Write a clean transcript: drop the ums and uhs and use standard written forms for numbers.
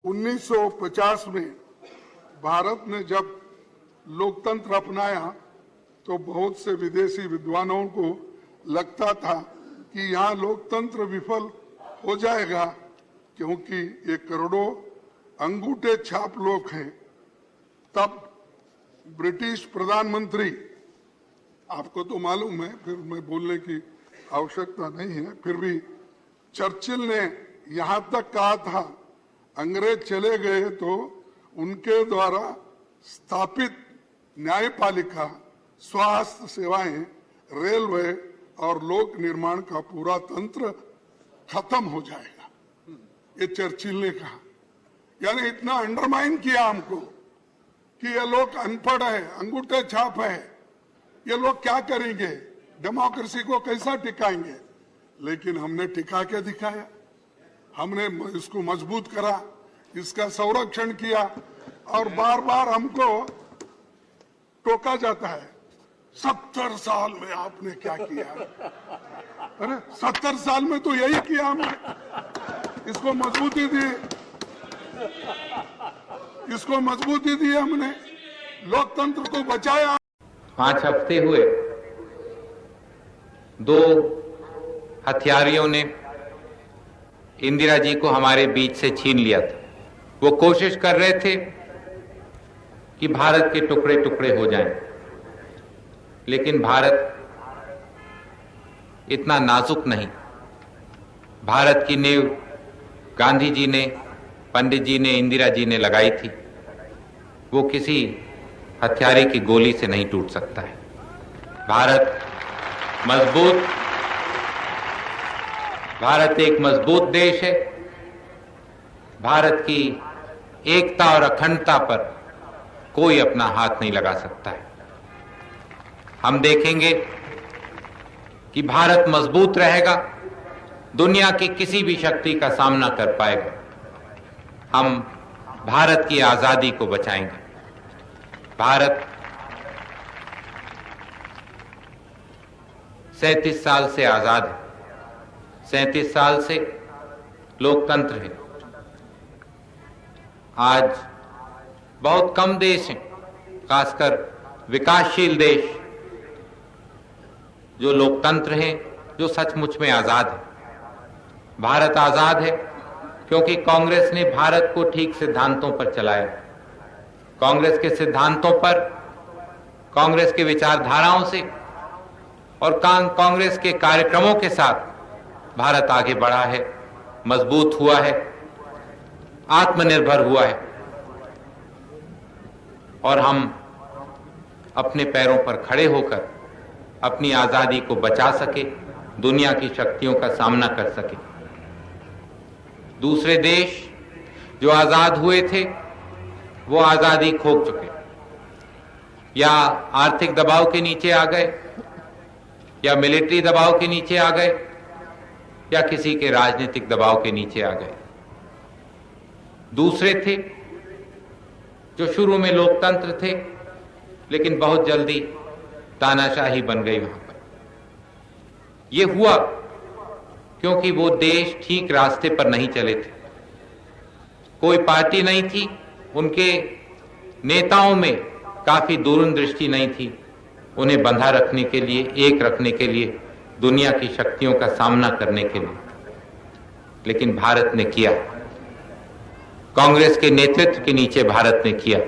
1950 में भारत ने जब लोकतंत्र अपनाया तो बहुत से विदेशी विद्वानों को लगता था कि यहाँ लोकतंत्र विफल हो जाएगा, क्योंकि ये करोड़ों अंगूठे छाप लोग हैं। तब ब्रिटिश प्रधानमंत्री, आपको तो मालूम है, फिर मैं बोलने की आवश्यकता नहीं है, फिर भी चर्चिल ने यहाँ तक कहा था, अंग्रेज चले गए तो उनके द्वारा स्थापित न्यायपालिका, स्वास्थ्य सेवाएं, रेलवे और लोक निर्माण का पूरा तंत्र खत्म हो जाएगा। ये चर्चिल ने कहा। यानी इतना अंडरमाइन किया हमको कि ये लोग अनपढ़ है, अंगूठे छाप है, ये लोग क्या करेंगे, डेमोक्रेसी को कैसा टिकाएंगे। लेकिन हमने टिका के दिखाया, हमने इसको मजबूत करा, इसका संरक्षण किया। और बार बार हमको टोका जाता है, 70 साल में आपने क्या किया। अरे 70 साल में तो यही किया हमने, इसको मजबूती दी, इसको मजबूती दी हमने, लोकतंत्र को बचाया। 5 हफ्ते हुए 2 हत्यारियों ने इंदिरा जी को हमारे बीच से छीन लिया था। वो कोशिश कर रहे थे कि भारत के टुकड़े टुकड़े हो जाएं, लेकिन भारत इतना नाजुक नहीं। भारत की नींव गांधी जी ने, पंडित जी ने, इंदिरा जी ने लगाई थी। वो किसी हथियारे की गोली से नहीं टूट सकता है। भारत एक मजबूत देश है। भारत की एकता और अखंडता पर कोई अपना हाथ नहीं लगा सकता है। हम देखेंगे कि भारत मजबूत रहेगा, दुनिया की किसी भी शक्ति का सामना कर पाएगा। हम भारत की आजादी को बचाएंगे। भारत 37 साल से आजाद है, 37 साल से लोकतंत्र है। आज बहुत कम देश हैं, खासकर विकासशील देश, जो लोकतंत्र हैं, जो सचमुच में आजाद है। भारत आजाद है क्योंकि कांग्रेस ने भारत को ठीक सिद्धांतों पर चलाया। कांग्रेस के सिद्धांतों पर, कांग्रेस के विचारधाराओं से और कांग्रेस के कार्यक्रमों के साथ भारत आगे बढ़ा है, मजबूत हुआ है, आत्मनिर्भर हुआ है। और हम अपने पैरों पर खड़े होकर अपनी आजादी को बचा सके, दुनिया की शक्तियों का सामना कर सके। दूसरे देश जो आजाद हुए थे वो आजादी खो चुके, या आर्थिक दबाव के नीचे आ गए, या मिलिट्री दबाव के नीचे आ गए, या किसी के राजनीतिक दबाव के नीचे आ गए। दूसरे थे जो शुरू में लोकतंत्र थे, लेकिन बहुत जल्दी तानाशाही बन गई वहां पर। यह हुआ क्योंकि वो देश ठीक रास्ते पर नहीं चले थे। कोई पार्टी नहीं थी, उनके नेताओं में काफी दूरदृष्टि नहीं थी, उन्हें बंधा रखने के लिए, एक रखने के लिए, दुनिया की शक्तियों का सामना करने के लिए। लेकिन भारत ने किया, कांग्रेस के नेतृत्व के नीचे भारत ने किया।